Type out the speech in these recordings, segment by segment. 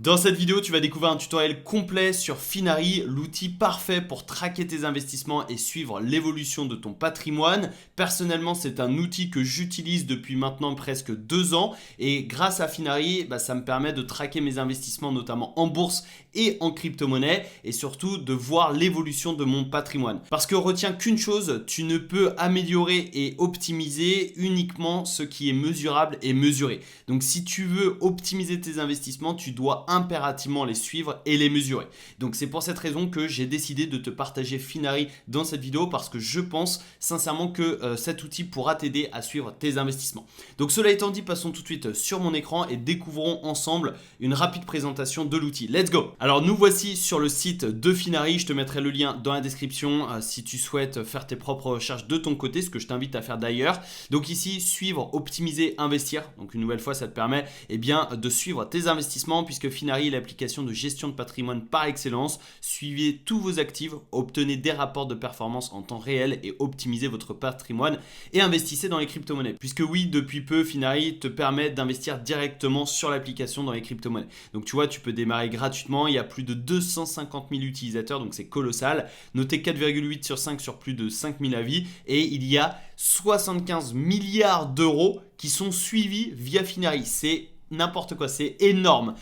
Dans cette vidéo, tu vas découvrir un tutoriel complet sur Finari, l'outil parfait pour traquer tes investissements et suivre l'évolution de ton patrimoine. Personnellement, c'est un outil que j'utilise depuis maintenant presque 2 ans et grâce à Finari, ça me permet de traquer mes investissements notamment en bourse et en crypto-monnaie et surtout de voir l'évolution de mon patrimoine. Parce que retiens qu'une chose, tu ne peux améliorer et optimiser uniquement ce qui est mesurable et mesuré. Donc si tu veux optimiser tes investissements, tu dois impérativement les suivre et les mesurer. Donc c'est pour cette raison que j'ai décidé de te partager Finari dans cette vidéo parce que je pense sincèrement que cet outil pourra t'aider à suivre tes investissements. Donc cela étant dit, passons tout de suite sur mon écran et découvrons ensemble une rapide présentation de l'outil. Let's go! Alors nous voici sur le site de Finari, je te mettrai le lien dans la description si tu souhaites faire tes propres recherches de ton côté, ce que je t'invite à faire d'ailleurs. Donc ici, suivre, optimiser, investir. Donc une nouvelle fois, ça te permet de suivre tes investissements puisque Finari est l'application de gestion de patrimoine par excellence. Suivez tous vos actifs, obtenez des rapports de performance en temps réel et optimisez votre patrimoine et investissez dans les crypto-monnaies. Puisque oui, depuis peu, Finari te permet d'investir directement sur l'application dans les crypto-monnaies. Donc tu vois, tu peux démarrer gratuitement, il y a plus de 250 000 utilisateurs, donc c'est colossal. Notez 4,8 sur 5 sur plus de 5000 avis et il y a 75 milliards d'euros qui sont suivis via Finari. C'est n'importe quoi, c'est énorme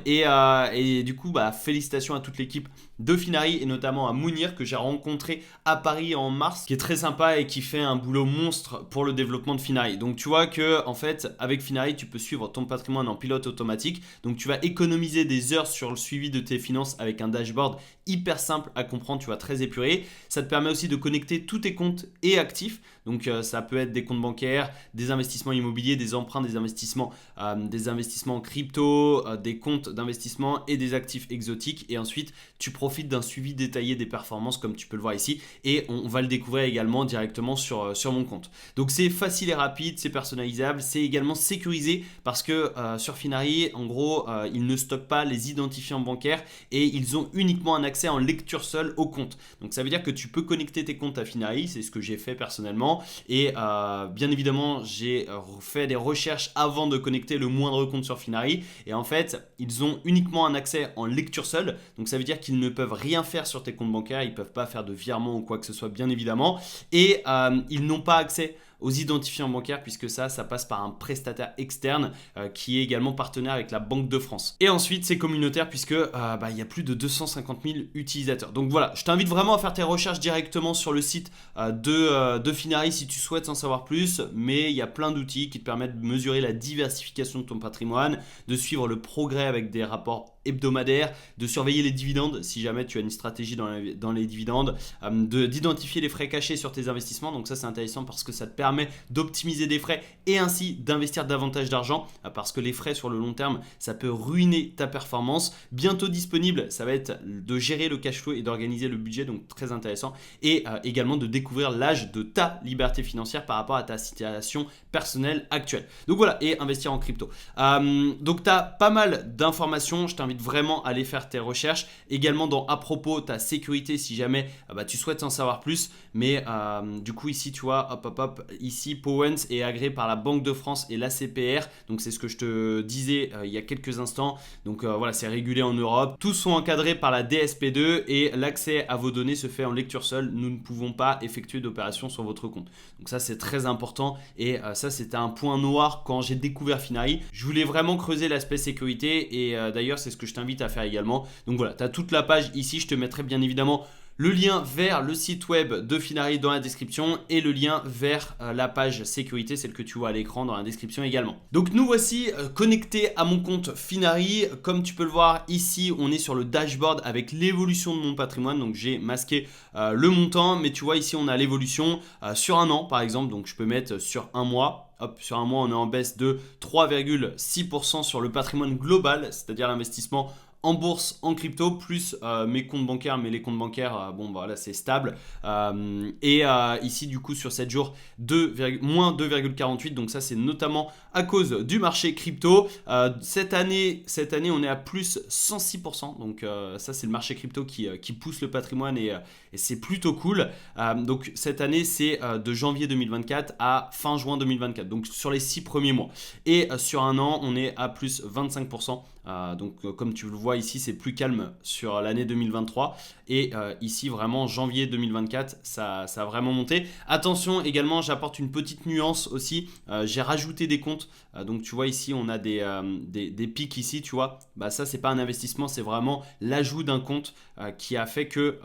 et du coup félicitations à toute l'équipe de Finari et notamment à Mounir que j'ai rencontré à Paris en mars, qui est très sympa et qui fait un boulot monstre pour le développement de Finari. Donc tu vois que en fait avec Finari tu peux suivre ton patrimoine en pilote automatique, donc tu vas économiser des heures sur le suivi de tes finances avec un dashboard hyper simple à comprendre, tu vois, très épuré. Ça te permet aussi de connecter tous tes comptes et actifs, donc ça peut être des comptes bancaires, des investissements immobiliers, des emprunts, des investissements en crypto, des comptes d'investissement et des actifs exotiques, et ensuite tu profites d'un suivi détaillé des performances comme tu peux le voir ici et on va le découvrir également directement sur mon compte. Donc c'est facile et rapide, c'est personnalisable, c'est également sécurisé parce que sur Finari en gros ils ne stockent pas les identifiants bancaires et ils ont uniquement un accès en lecture seule au compte. Donc ça veut dire que tu peux connecter tes comptes à Finari, c'est ce que j'ai fait personnellement et bien évidemment j'ai fait des recherches avant de connecter le moindre compte sur Finari et en fait ils ont uniquement un accès en lecture seule, donc ça veut dire qu'ils ne peuvent rien faire sur tes comptes bancaires, ils ne peuvent pas faire de virement ou quoi que ce soit bien évidemment et ils n'ont pas accès aux identifiants bancaires puisque ça passe par un prestataire externe qui est également partenaire avec la Banque de France. Et ensuite c'est communautaire puisque il y a plus de 250 000 utilisateurs. Donc voilà, je t'invite vraiment à faire tes recherches directement sur le site de Finari si tu souhaites en savoir plus, mais il y a plein d'outils qui te permettent de mesurer la diversification de ton patrimoine, de suivre le progrès avec des rapports hebdomadaires, de surveiller les dividendes si jamais tu as une stratégie dans les dividendes, d'identifier les frais cachés sur tes investissements. Donc ça c'est intéressant parce que ça te permet d'optimiser des frais et ainsi d'investir davantage d'argent parce que les frais sur le long terme ça peut ruiner ta performance. Bientôt disponible, ça va être de gérer le cash flow et d'organiser le budget, donc très intéressant, et également de découvrir l'âge de ta liberté financière par rapport à ta situation personnelle actuelle. Donc voilà, et investir en crypto. Donc tu as pas mal d'informations, je t'invite vraiment à aller faire tes recherches. Également dans à propos ta sécurité si jamais tu souhaites en savoir plus, mais du coup ici tu vois, ici Powens est agréé par la Banque de France et l'ACPR, donc c'est ce que je te disais il y a quelques instants. Donc voilà, c'est régulé en Europe, tous sont encadrés par la DSP2 et l'accès à vos données se fait en lecture seule, nous ne pouvons pas effectuer d'opérations sur votre compte. Donc ça c'est très important et ça c'était un point noir quand j'ai découvert Finari. Je voulais vraiment creuser l'aspect sécurité et d'ailleurs c'est ce que je t'invite à faire également. Donc voilà, tu as toute la page ici, je te mettrai bien évidemment le lien vers le site web de Finari dans la description et le lien vers la page sécurité, celle que tu vois à l'écran dans la description également. Donc nous voici connectés à mon compte Finari. Comme tu peux le voir ici, on est sur le dashboard avec l'évolution de mon patrimoine. Donc j'ai masqué le montant, mais tu vois ici on a l'évolution sur un an par exemple. Donc je peux mettre sur un mois. Hop, sur un mois on est en baisse de 3,6% sur le patrimoine global, c'est-à-dire l'investissement en bourse, en crypto, plus mes comptes bancaires, mais les comptes bancaires, là c'est stable. Ici du coup sur 7 jours, moins 2,48, donc ça c'est notamment à cause du marché crypto. Cette année on est à plus 106%, donc ça c'est le marché crypto qui pousse le patrimoine et c'est plutôt cool. Donc cette année c'est de janvier 2024 à fin juin 2024, donc sur les 6 premiers mois. Et sur un an on est à plus 25% Comme tu le vois ici, c'est plus calme sur l'année 2023. Et ici, vraiment, janvier 2024, ça a vraiment monté. Attention, également, j'apporte une petite nuance aussi. J'ai rajouté des comptes. Donc, tu vois, ici, on a des pics ici, tu vois. Ça, c'est pas un investissement, c'est vraiment l'ajout d'un compte qui a fait que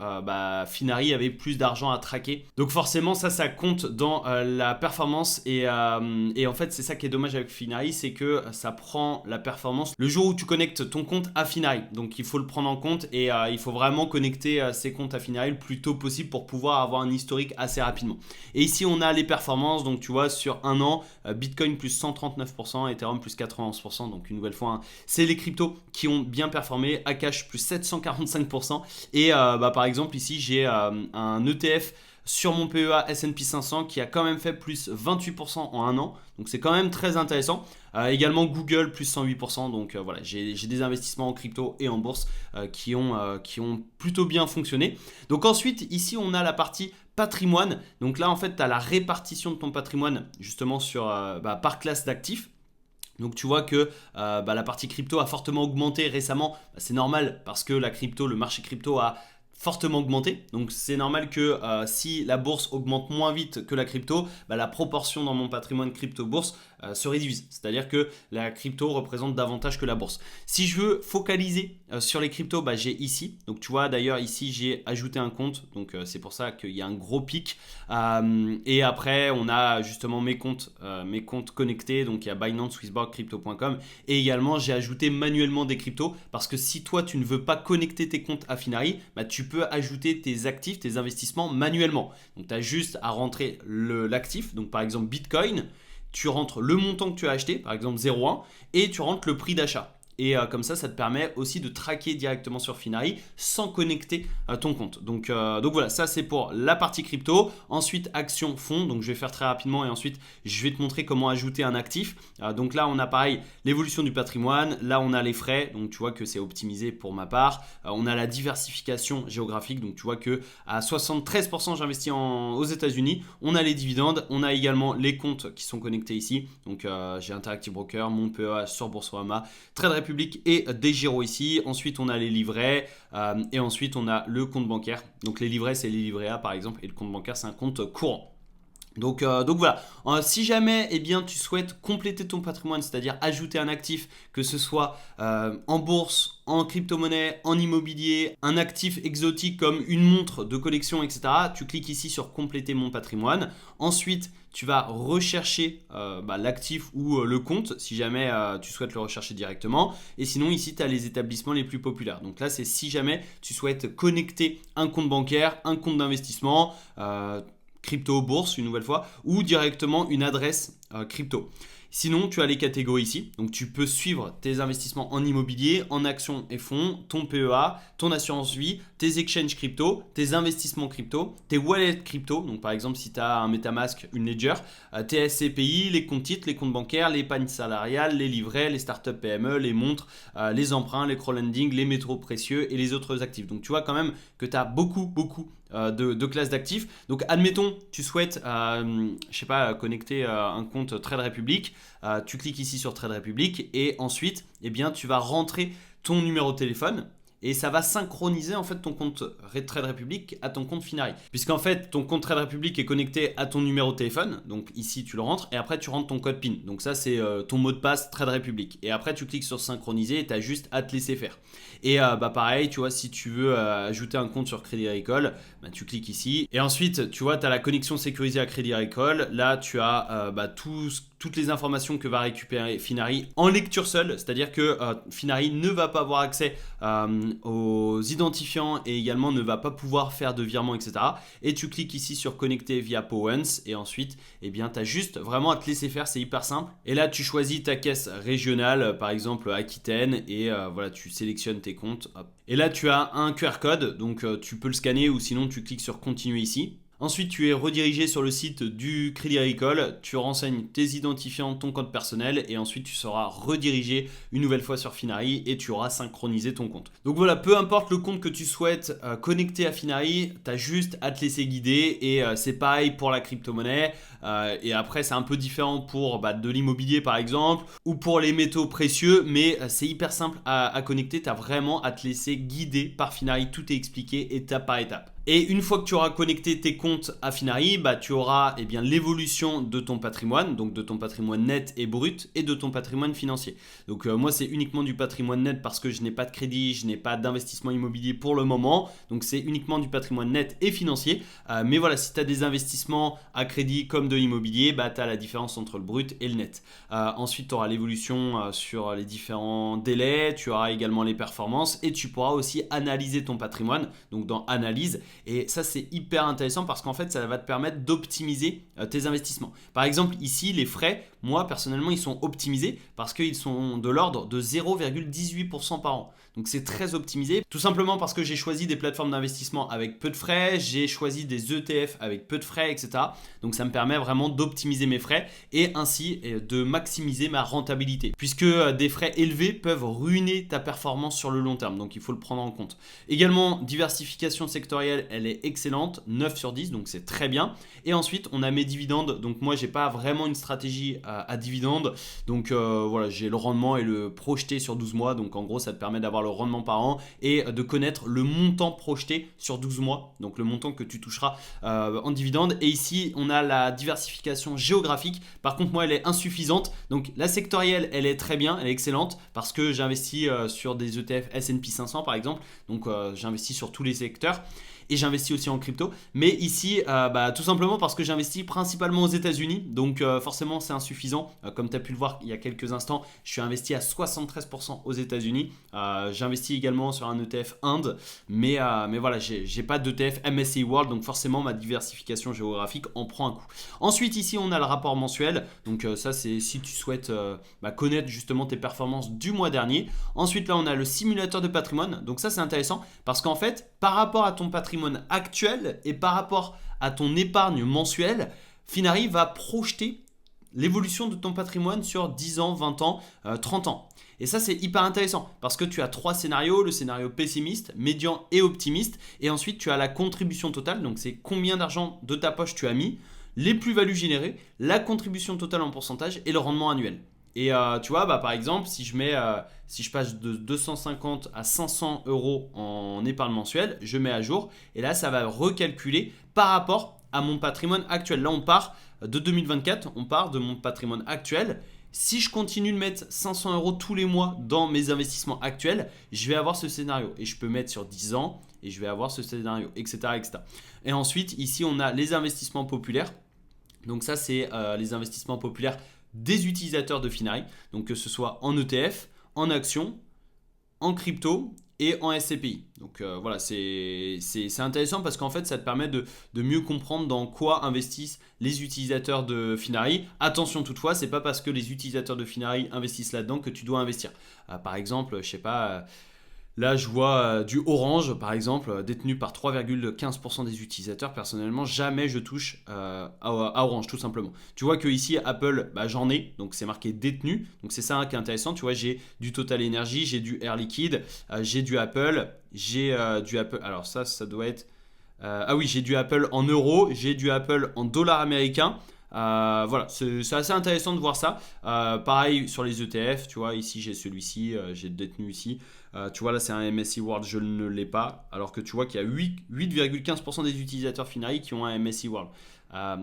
Finari avait plus d'argent à traquer. Donc, forcément, ça compte dans la performance. Et en fait, c'est ça qui est dommage avec Finari, c'est que ça prend la performance le jour où tu connectes ton compte à Finari. Donc, il faut le prendre en compte et il faut vraiment connecter ces comptes à Finari le plus tôt possible pour pouvoir avoir un historique assez rapidement. Et ici, on a les performances. Donc, tu vois, sur un an, Bitcoin plus 139%, Ethereum plus 91%. Donc, une nouvelle fois, hein, c'est les cryptos qui ont bien performé. Akash plus 745%. Et par exemple, ici, j'ai un ETF sur mon PEA S&P 500 qui a quand même fait plus 28% en un an. Donc c'est quand même très intéressant. Également Google plus 108%. Donc voilà, j'ai des investissements en crypto et en bourse qui ont plutôt bien fonctionné. Donc ensuite, ici, on a la partie patrimoine. Donc là, en fait, tu as la répartition de ton patrimoine justement par classe d'actifs. Donc tu vois que la partie crypto a fortement augmenté récemment. C'est normal parce que le marché crypto a fortement augmenté. Donc c'est normal que si la bourse augmente moins vite que la crypto, la proportion dans mon patrimoine crypto-bourse se réduise. C'est-à-dire que la crypto représente davantage que la bourse. Si je veux focaliser sur les cryptos, j'ai ici. Donc tu vois d'ailleurs ici j'ai ajouté un compte. Donc c'est pour ça qu'il y a un gros pic. Et après on a justement mes comptes connectés. Donc il y a Binance, Swissborg, Crypto.com. Et également j'ai ajouté manuellement des cryptos. Parce que si toi tu ne veux pas connecter tes comptes à Finari, tu peux ajouter tes actifs, tes investissements manuellement. Donc tu as juste à rentrer l'actif. Donc par exemple Bitcoin, tu rentres le montant que tu as acheté, par exemple 0,1, et tu rentres le prix d'achat. Et comme ça te permet aussi de traquer directement sur Finari sans connecter ton compte. Donc voilà, ça c'est pour la partie crypto. Ensuite, action, fonds. Donc je vais faire très rapidement et ensuite je vais te montrer comment ajouter un actif. Donc là, on a pareil l'évolution du patrimoine. Là, on a les frais. Donc tu vois que c'est optimisé pour ma part. On a la diversification géographique. Donc tu vois que à 73%, j'investis aux États-Unis. On a les dividendes. On a également les comptes qui sont connectés ici. Donc j'ai Interactive Broker, mon PEA sur Boursorama, Trade Republic et des gyros ici. Ensuite, on a les livrets et ensuite, on a le compte bancaire. Donc, les livrets, c'est les livrets A par exemple et le compte bancaire, c'est un compte courant. Donc voilà, si jamais tu souhaites compléter ton patrimoine, c'est-à-dire ajouter un actif, que ce soit en bourse, en crypto-monnaie, en immobilier, un actif exotique comme une montre de collection, etc., tu cliques ici sur compléter mon patrimoine. Ensuite, tu vas rechercher l'actif ou le compte si jamais tu souhaites le rechercher directement. Et sinon, ici, tu as les établissements les plus populaires. Donc là, c'est si jamais tu souhaites connecter un compte bancaire, un compte d'investissement, crypto bourse une nouvelle fois, ou directement une adresse crypto. Sinon, tu as les catégories ici. Donc, tu peux suivre tes investissements en immobilier, en actions et fonds, ton PEA, ton assurance vie, tes exchanges crypto, tes investissements crypto, tes wallets crypto. Donc, par exemple, si tu as un MetaMask, une Ledger, tes SCPI, les comptes titres, les comptes bancaires, l'épargne salariale, les livrets, les startups PME, les montres, les emprunts, les crowdlending, les métaux précieux et les autres actifs. Donc, tu vois quand même que tu as beaucoup de classes d'actifs. Donc admettons, tu souhaites, connecter un compte Trade Republic, tu cliques ici sur Trade Republic et ensuite, tu vas rentrer ton numéro de téléphone. Et ça va synchroniser en fait ton compte Trade Republic à ton compte Finari. Puisqu'en fait, ton compte Trade Republic est connecté à ton numéro de téléphone. Donc ici, tu le rentres et après, tu rentres ton code PIN. Donc ça, c'est ton mot de passe Trade Republic. Et après, tu cliques sur synchroniser et tu as juste à te laisser faire. Et pareil, tu vois, si tu veux ajouter un compte sur Crédit Agricole, tu cliques ici. Et ensuite, tu vois, tu as la connexion sécurisée à Crédit Agricole. Là, tu as toutes les informations que va récupérer Finari en lecture seule. C'est-à-dire que Finari ne va pas avoir accès aux identifiants et également ne va pas pouvoir faire de virements, etc. Et tu cliques ici sur connecter via Powens et ensuite, tu as juste vraiment à te laisser faire, c'est hyper simple. Et là, tu choisis ta caisse régionale, par exemple Aquitaine, et voilà, tu sélectionnes tes comptes. Hop. Et là, tu as un QR code, donc tu peux le scanner ou sinon tu cliques sur continuer ici. Ensuite, tu es redirigé sur le site du Crédit Agricole, tu renseignes tes identifiants, ton compte personnel et ensuite tu seras redirigé une nouvelle fois sur Finari et tu auras synchronisé ton compte. Donc voilà, peu importe le compte que tu souhaites connecter à Finari, tu as juste à te laisser guider et c'est pareil pour la crypto-monnaie. Et après, c'est un peu différent pour de l'immobilier par exemple ou pour les métaux précieux, mais c'est hyper simple à connecter. Tu as vraiment à te laisser guider par Finari. Tout est expliqué étape par étape. Et une fois que tu auras connecté tes comptes à Finari, tu auras l'évolution de ton patrimoine, donc de ton patrimoine net et brut et de ton patrimoine financier. Donc moi, c'est uniquement du patrimoine net parce que je n'ai pas de crédit, je n'ai pas d'investissement immobilier pour le moment. Donc c'est uniquement du patrimoine net et financier. Mais voilà, si tu as des investissements à crédit comme de l'immobilier, tu as la différence entre le brut et le net. Ensuite, tu auras l'évolution sur les différents délais, tu auras également les performances et tu pourras aussi analyser ton patrimoine, donc dans analyse. Et ça, c'est hyper intéressant parce qu'en fait, ça va te permettre d'optimiser tes investissements. Par exemple, ici, les frais, moi, personnellement, ils sont optimisés parce qu'ils sont de l'ordre de 0,18% par an. Donc, c'est très optimisé. Tout simplement parce que j'ai choisi des plateformes d'investissement avec peu de frais, j'ai choisi des ETF avec peu de frais, etc. Donc, ça me permet vraiment d'optimiser mes frais et ainsi de maximiser ma rentabilité. Puisque des frais élevés peuvent ruiner ta performance sur le long terme. Donc, il faut le prendre en compte. Également, diversification sectorielle, elle est excellente, 9 sur 10, donc c'est très bien. Et ensuite, on a mes dividendes. Donc moi, j'ai pas vraiment une stratégie à dividendes. Donc voilà, j'ai le rendement et le projeté sur 12 mois. Donc en gros, ça te permet d'avoir le rendement par an et de connaître le montant projeté sur 12 mois. Donc le montant que tu toucheras en dividendes. Et ici, on a la diversification géographique. Par contre, moi, elle est insuffisante. Donc la sectorielle, elle est très bien, elle est excellente parce que j'investis sur des ETF S&P 500 par exemple. Donc j'investis sur tous les secteurs. Et j'investis aussi en crypto. Mais ici, tout simplement parce que j'investis principalement aux États-Unis. Donc forcément, c'est insuffisant. Comme tu as pu le voir il y a quelques instants, je suis investi à 73% aux États-Unis. J'investis également sur un ETF Inde. Mais voilà, j'ai pas d'ETF MSCI World. Donc forcément, ma diversification géographique en prend un coup. Ensuite, ici, on a le rapport mensuel. Donc ça, c'est si tu souhaites connaître justement tes performances du mois dernier. Ensuite, là, on a le simulateur de patrimoine. Donc ça, c'est intéressant parce qu'en fait, par rapport à ton patrimoine actuel et par rapport à ton épargne mensuelle, Finari va projeter l'évolution de ton patrimoine sur 10 ans, 20 ans, 30 ans. Et ça, c'est hyper intéressant parce que tu as 3 scénarios, le scénario pessimiste, médian et optimiste. Et ensuite, tu as la contribution totale, donc c'est combien d'argent de ta poche tu as mis, les plus-values générées, la contribution totale en pourcentage et le rendement annuel. Et tu vois, par exemple, si je passe de 250 à 500 euros en épargne mensuelle, je mets à jour et là, ça va recalculer par rapport à mon patrimoine actuel. Là, on part de 2024, on part de mon patrimoine actuel. Si je continue de mettre 500 euros tous les mois dans mes investissements actuels, je vais avoir ce scénario et je peux mettre sur 10 ans et je vais avoir ce scénario, etc., etc. Et ensuite, ici, on a les investissements populaires. Donc ça, c'est les investissements populaires des utilisateurs de Finari, donc que ce soit en ETF, en actions, en crypto et en SCPI. Donc voilà, c'est intéressant parce qu'en fait, ça te permet de mieux comprendre dans quoi investissent les utilisateurs de Finari. Attention toutefois, c'est pas parce que les utilisateurs de Finari investissent là-dedans que tu dois investir. Par exemple, je sais pas... Là, je vois du Orange, par exemple, détenu par 3,15% des utilisateurs. Personnellement, jamais je touche à Orange, tout simplement. Tu vois que ici, Apple, j'en ai, donc c'est marqué détenu. Donc c'est ça qui est intéressant. Tu vois, j'ai du Total Energy, j'ai du Air Liquide, j'ai du Apple, j'ai du Apple. Alors ça doit être... ah oui, j'ai du Apple en euros, j'ai du Apple en dollars américains. Voilà, c'est assez intéressant de voir ça. Pareil sur les ETF, tu vois, ici j'ai celui-ci, j'ai le détenu ici. Tu vois, là c'est un MSCI World, je ne l'ai pas. Alors que tu vois qu'il y a 8,15% des utilisateurs Finari qui ont un MSCI World.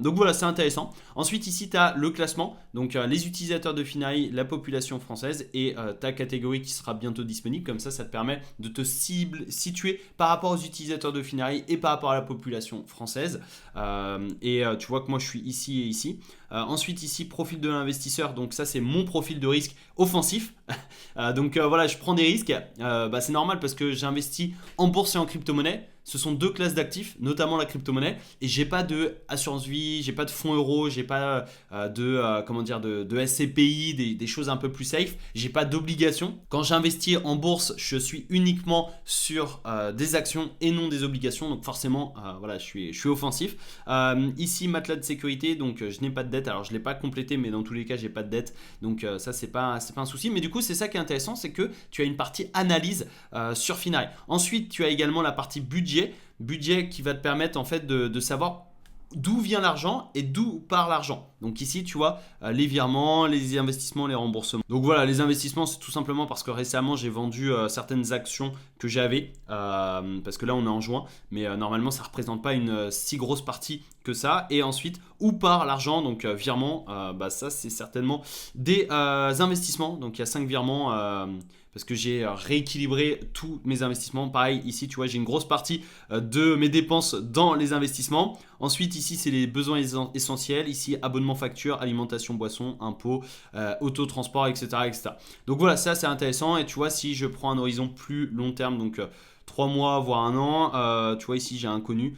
Donc voilà, c'est intéressant. Ensuite, ici, tu as le classement. Donc, les utilisateurs de Finari, la population française et ta catégorie qui sera bientôt disponible. Comme ça te permet de te situer par rapport aux utilisateurs de Finari et par rapport à la population française. Tu vois que moi, je suis ici et ici. Ensuite, ici, profil de l'investisseur. Donc, ça, c'est mon profil de risque offensif. Donc, voilà, je prends des risques. C'est normal parce que j'investis en bourse et en crypto-monnaie. ce sont deux classes d'actifs, notamment la crypto-monnaie, et j'ai pas de assurance vie, j'ai pas de fonds euros, j'ai pas de SCPI, des choses un peu plus safe, j'ai pas d'obligations. Quand j'investis en bourse, je suis uniquement sur des actions et non des obligations, donc forcément, voilà, je suis offensif. Ici, matelas de sécurité, donc je n'ai pas de dette, alors je l'ai pas complété, mais dans tous les cas, j'ai pas de dette, donc ça c'est pas un souci. Mais du coup, c'est ça qui est intéressant, c'est que tu as une partie analyse sur Finari. Ensuite, tu as également la partie budget qui va te permettre en fait de savoir d'où vient l'argent et d'où part l'argent. Donc ici, tu vois, les virements, les investissements, les remboursements. Donc voilà, les investissements, c'est tout simplement parce que récemment, j'ai vendu certaines actions que j'avais, parce que là, on est en juin, mais normalement, ça ne représente pas une si grosse partie que ça. Et ensuite, où part l'argent, donc virement, ça, c'est certainement des investissements. Donc il y a 5 virements. Parce que j'ai rééquilibré tous mes investissements. Pareil, ici, tu vois, j'ai une grosse partie de mes dépenses dans les investissements. Ensuite, ici, c'est les besoins essentiels. Ici, abonnement, facture, alimentation, boisson, impôts, auto, transport, etc., etc. Donc voilà, ça, c'est intéressant. Et tu vois, si je prends un horizon plus long terme, donc 3 mois, voire un an, tu vois, ici, j'ai un connu.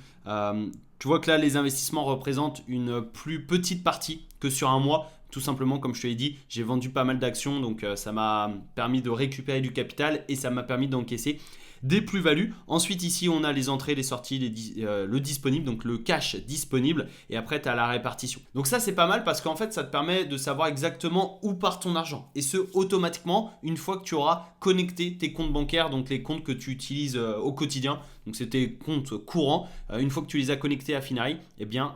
Tu vois que là, les investissements représentent une plus petite partie que sur un mois. Tout simplement, comme je te l'ai dit, j'ai vendu pas mal d'actions, donc ça m'a permis de récupérer du capital et ça m'a permis d'encaisser des plus-values. Ensuite, ici, on a les entrées, les sorties, le disponible, donc le cash disponible, et après, tu as la répartition. Donc ça, c'est pas mal parce qu'en fait, ça te permet de savoir exactement où part ton argent. Et ce, automatiquement, une fois que tu auras connecté tes comptes bancaires, donc les comptes que tu utilises au quotidien, donc c'est tes comptes courants, une fois que tu les as connectés à Finari, eh bien,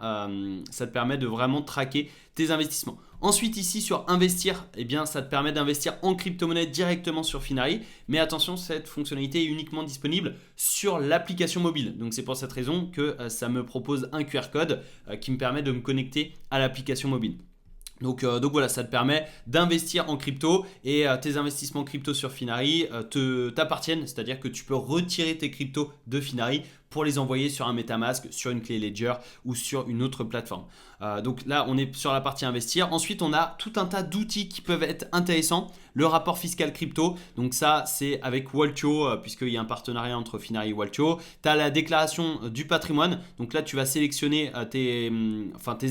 ça te permet de vraiment traquer tes investissements. Ensuite, ici sur investir, eh bien, ça te permet d'investir en crypto-monnaie directement sur Finari. Mais attention, cette fonctionnalité est uniquement disponible sur l'application mobile. Donc c'est pour cette raison que ça me propose un QR code qui me permet de me connecter à l'application mobile. Donc voilà, ça te permet d'investir en crypto et tes investissements crypto sur Finari t'appartiennent, c'est-à-dire que tu peux retirer tes cryptos de Finari pour les envoyer sur un MetaMask, sur une clé Ledger ou sur une autre plateforme. Donc là, on est sur la partie investir. Ensuite, on a tout un tas d'outils qui peuvent être intéressants. Le rapport fiscal crypto, donc ça, c'est avec Waltio, puisqu'il y a un partenariat entre Finari et Waltio. Tu as la déclaration du patrimoine. Donc là, tu vas sélectionner tes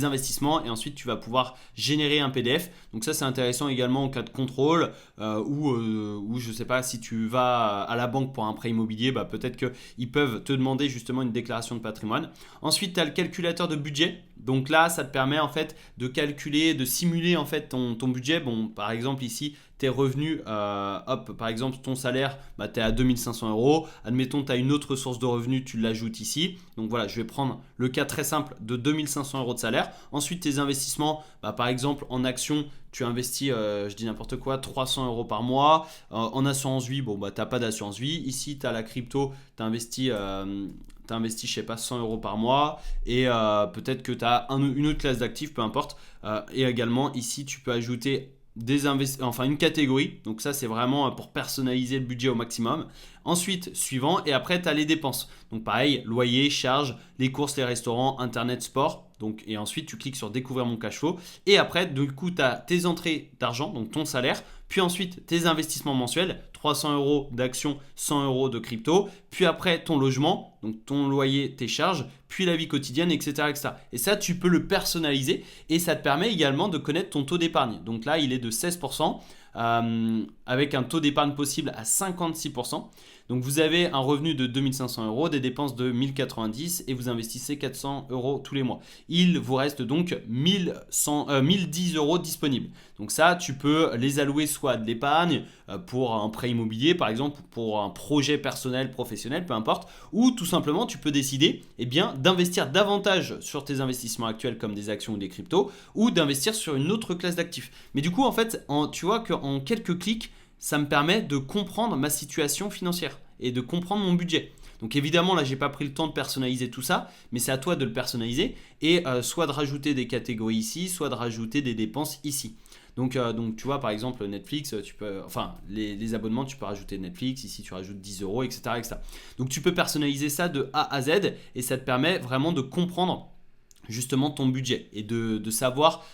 investissements et ensuite, tu vas pouvoir générer un PDF. Donc ça, c'est intéressant également en cas de contrôle ou je ne sais pas, si tu vas à la banque pour un prêt immobilier, peut-être qu'ils peuvent te demander justement une déclaration de patrimoine. Ensuite, tu as le calculateur de budget. Donc là, ça te permet en fait de calculer, de simuler en fait ton budget. Bon, par exemple ici, tes revenus, par exemple ton salaire, tu es à 2500 euros. Admettons, tu as une autre source de revenus, tu l'ajoutes ici. Donc voilà, je vais prendre le cas très simple de 2500 euros de salaire. Ensuite, tes investissements, par exemple en actions, tu investis, je dis n'importe quoi, 300 euros par mois. En assurance vie, tu n'as pas d'assurance vie. Ici, tu as la crypto, tu as investi, je sais pas, 100 euros par mois et peut-être que tu as une autre classe d'actifs, peu importe. Et également, ici, tu peux ajouter une catégorie. Donc ça, c'est vraiment pour personnaliser le budget au maximum. Ensuite, suivant, et après, tu as les dépenses. Donc pareil, loyer, charges, les courses, les restaurants, internet, sport. Donc, et ensuite, tu cliques sur découvrir mon cash flow. Et après, du coup, tu as tes entrées d'argent, donc ton salaire. Puis ensuite, tes investissements mensuels, 300 euros d'actions, 100 euros de crypto. Puis après, ton logement, donc ton loyer, tes charges. Puis la vie quotidienne, etc., etc. Et ça, tu peux le personnaliser. Et ça te permet également de connaître ton taux d'épargne. Donc là, il est de 16%. Avec un taux d'épargne possible à 56%. Donc vous avez un revenu de 2500 euros, des dépenses de 1090 et vous investissez 400 euros tous les mois. Il vous reste donc 1010 euros disponibles. Donc ça, tu peux les allouer soit à de l'épargne pour un prêt immobilier par exemple, pour un projet personnel, professionnel, peu importe, ou tout simplement tu peux décider d'investir davantage sur tes investissements actuels comme des actions ou des cryptos ou d'investir sur une autre classe d'actifs. Mais du coup en fait, tu vois qu'en quelques clics, ça me permet de comprendre ma situation financière et de comprendre mon budget. Donc évidemment, là, j'ai pas pris le temps de personnaliser tout ça, mais c'est à toi de le personnaliser et soit de rajouter des catégories ici, soit de rajouter des dépenses ici. Donc tu vois, par exemple, Netflix, les abonnements, tu peux rajouter Netflix, ici tu rajoutes 10 euros, etc., etc. Donc tu peux personnaliser ça de A à Z et ça te permet vraiment de comprendre justement ton budget et de savoir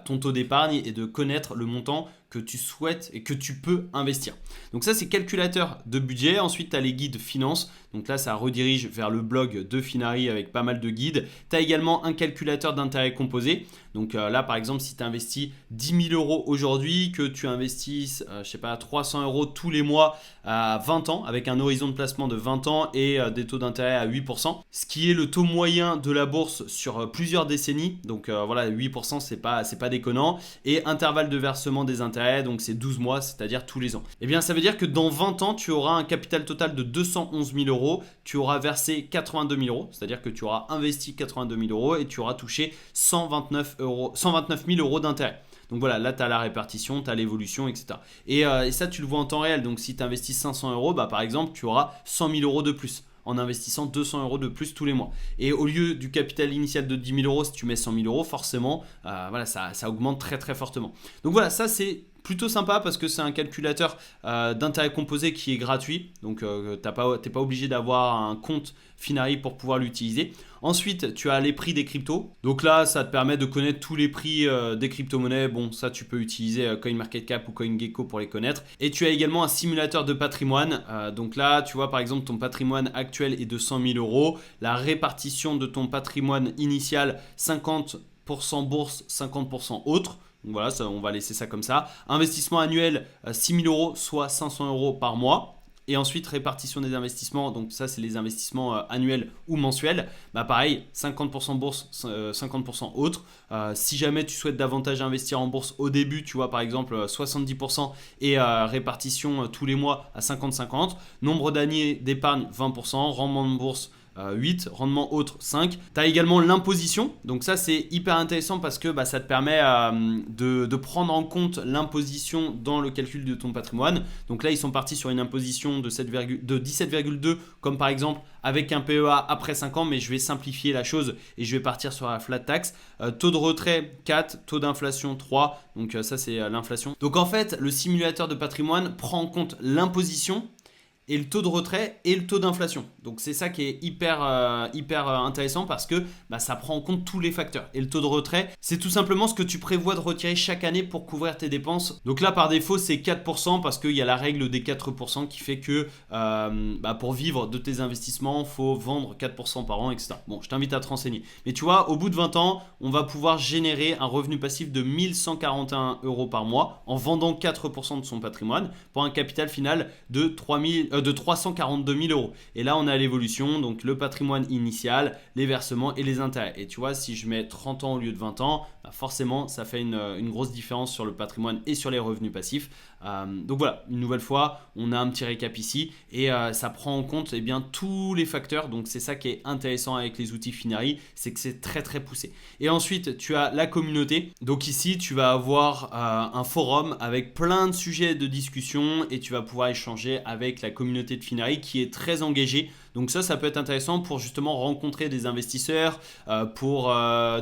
ton taux d'épargne et de connaître le montant que tu souhaites et que tu peux investir. Donc ça, c'est calculateur de budget. Ensuite, tu as les guides finance. Donc là, ça redirige vers le blog de Finari avec pas mal de guides. Tu as également un calculateur d'intérêt composé. Donc là, par exemple, si tu investis 10 000 euros aujourd'hui, que tu investisses, je sais pas, 300 euros tous les mois à 20 ans, avec un horizon de placement de 20 ans et des taux d'intérêt à 8%, ce qui est le taux moyen de la bourse sur plusieurs décennies. Donc voilà, 8%, c'est pas déconnant. Et intervalle de versement des intérêts, donc c'est 12 mois, c'est-à-dire tous les ans. Eh bien, ça veut dire que dans 20 ans, tu auras un capital total de 211 000 euros, tu auras versé 82 000 euros, c'est-à-dire que tu auras investi 82 000 euros et tu auras touché 129 000 euros d'intérêt. Donc voilà, là, tu as la répartition, tu as l'évolution, etc. Et ça, tu le vois en temps réel. Donc si tu investis 500 euros, par exemple, tu auras 100 000 euros de plus en investissant 200 euros de plus tous les mois. Et au lieu du capital initial de 10 000 euros, si tu mets 100 000 euros, forcément, voilà, ça augmente très très fortement. Donc voilà, ça c'est plutôt sympa parce que c'est un calculateur d'intérêt composé qui est gratuit. Donc tu n'es pas obligé d'avoir un compte Finari pour pouvoir l'utiliser. Ensuite, tu as les prix des cryptos. Donc là, ça te permet de connaître tous les prix des crypto-monnaies. Bon, ça, tu peux utiliser CoinMarketCap ou CoinGecko pour les connaître. Et tu as également un simulateur de patrimoine. Donc là, tu vois, par exemple, ton patrimoine actuel est de 100 000 euros. La répartition de ton patrimoine initial, 50% bourse, 50% autre. Donc voilà, ça, on va laisser ça comme ça. Investissement annuel, 6 000 euros, soit 500 euros par mois. Et ensuite, répartition des investissements, donc ça c'est les investissements annuels ou mensuels. Pareil, 50% bourse, 50% autre. Si jamais tu souhaites davantage investir en bourse au début, tu vois par exemple 70% et répartition tous les mois à 50-50. Nombre d'années d'épargne 20%, rendement de bourse 8, rendement autre 5. Tu as également l'imposition, donc ça c'est hyper intéressant parce que ça te permet de prendre en compte l'imposition dans le calcul de ton patrimoine. Donc là ils sont partis sur une imposition de 17,2 comme par exemple avec un PEA après 5 ans, mais je vais simplifier la chose et je vais partir sur la flat tax. Taux de retrait 4, taux d'inflation 3, donc ça c'est l'inflation. Donc en fait le simulateur de patrimoine prend en compte l'imposition et le taux de retrait et le taux d'inflation. Donc c'est ça qui est hyper intéressant parce que ça prend en compte tous les facteurs. Et le taux de retrait, c'est tout simplement ce que tu prévois de retirer chaque année pour couvrir tes dépenses. Donc là par défaut c'est 4% parce qu'il y a la règle des 4% qui fait que pour vivre de tes investissements, il faut vendre 4% par an, etc. Bon, je t'invite à te renseigner. Mais tu vois, au bout de 20 ans, on va pouvoir générer un revenu passif de 1 141 euros par mois en vendant 4% de son patrimoine pour un capital final de 342 000 euros. Et là, on a l'évolution, donc le patrimoine initial, les versements et les intérêts. Et tu vois, si je mets 30 ans au lieu de 20 ans, forcément, ça fait une grosse différence sur le patrimoine et sur les revenus passifs. Donc voilà, une nouvelle fois, on a un petit récap ici et ça prend en compte tous les facteurs. Donc c'est ça qui est intéressant avec les outils Finari, c'est que c'est très très poussé. Et ensuite, tu as la communauté. Donc ici, tu vas avoir un forum avec plein de sujets de discussion et tu vas pouvoir échanger avec la communauté de Finari qui est très engagée. Donc ça peut être intéressant pour justement rencontrer des investisseurs, pour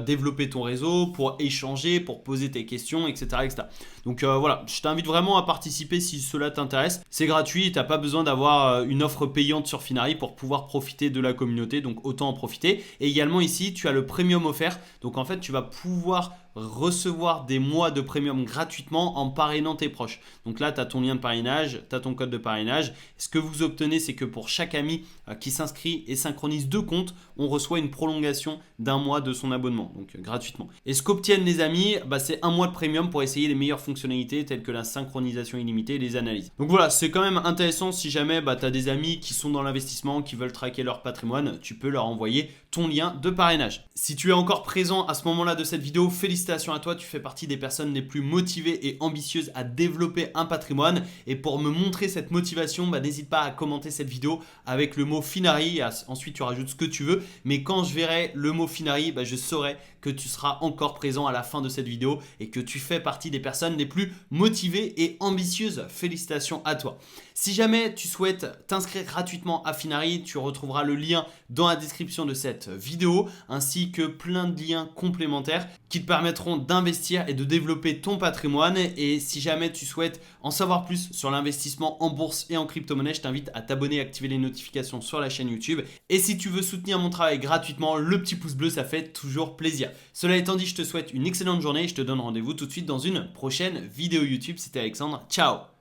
développer ton réseau, pour échanger, pour poser tes questions, etc. etc. Donc voilà, je t'invite vraiment à participer si cela t'intéresse. C'est gratuit, tu n'as pas besoin d'avoir une offre payante sur Finari pour pouvoir profiter de la communauté, donc autant en profiter. Et également ici, tu as le premium offert. Donc en fait, tu vas pouvoir recevoir des mois de premium gratuitement en parrainant tes proches. Donc là, tu as ton lien de parrainage, tu as ton code de parrainage. Ce que vous obtenez, c'est que pour chaque ami qui s'inscrit et synchronise 2 comptes, on reçoit une prolongation d'1 mois de son abonnement, donc gratuitement. Et ce qu'obtiennent les amis, c'est 1 mois de premium pour essayer les meilleures fonctionnalités telles que la synchronisation illimitée et les analyses. Donc voilà, c'est quand même intéressant si jamais tu as des amis qui sont dans l'investissement, qui veulent traquer leur patrimoine, tu peux leur envoyer ton lien de parrainage. Si tu es encore présent à ce moment-là de cette vidéo, félicitations à toi, tu fais partie des personnes les plus motivées et ambitieuses à développer un patrimoine. Et pour me montrer cette motivation, n'hésite pas à commenter cette vidéo avec le mot Finari. Ensuite, tu rajoutes ce que tu veux. Mais quand je verrai le mot Finari, je saurai que tu seras encore présent à la fin de cette vidéo et que tu fais partie des personnes les plus motivées et ambitieuses. Félicitations à toi. Si jamais tu souhaites t'inscrire gratuitement à Finari, tu retrouveras le lien dans la description de cette cette vidéo, ainsi que plein de liens complémentaires qui te permettront d'investir et de développer ton patrimoine. Et si jamais tu souhaites en savoir plus sur l'investissement en bourse et en crypto-monnaie, je t'invite à t'abonner et activer les notifications sur la chaîne YouTube. Et si tu veux soutenir mon travail gratuitement, le petit pouce bleu, ça fait toujours plaisir. Cela étant dit, je te souhaite une excellente journée et je te donne rendez-vous tout de suite dans une prochaine vidéo YouTube. C'était Alexandre, ciao!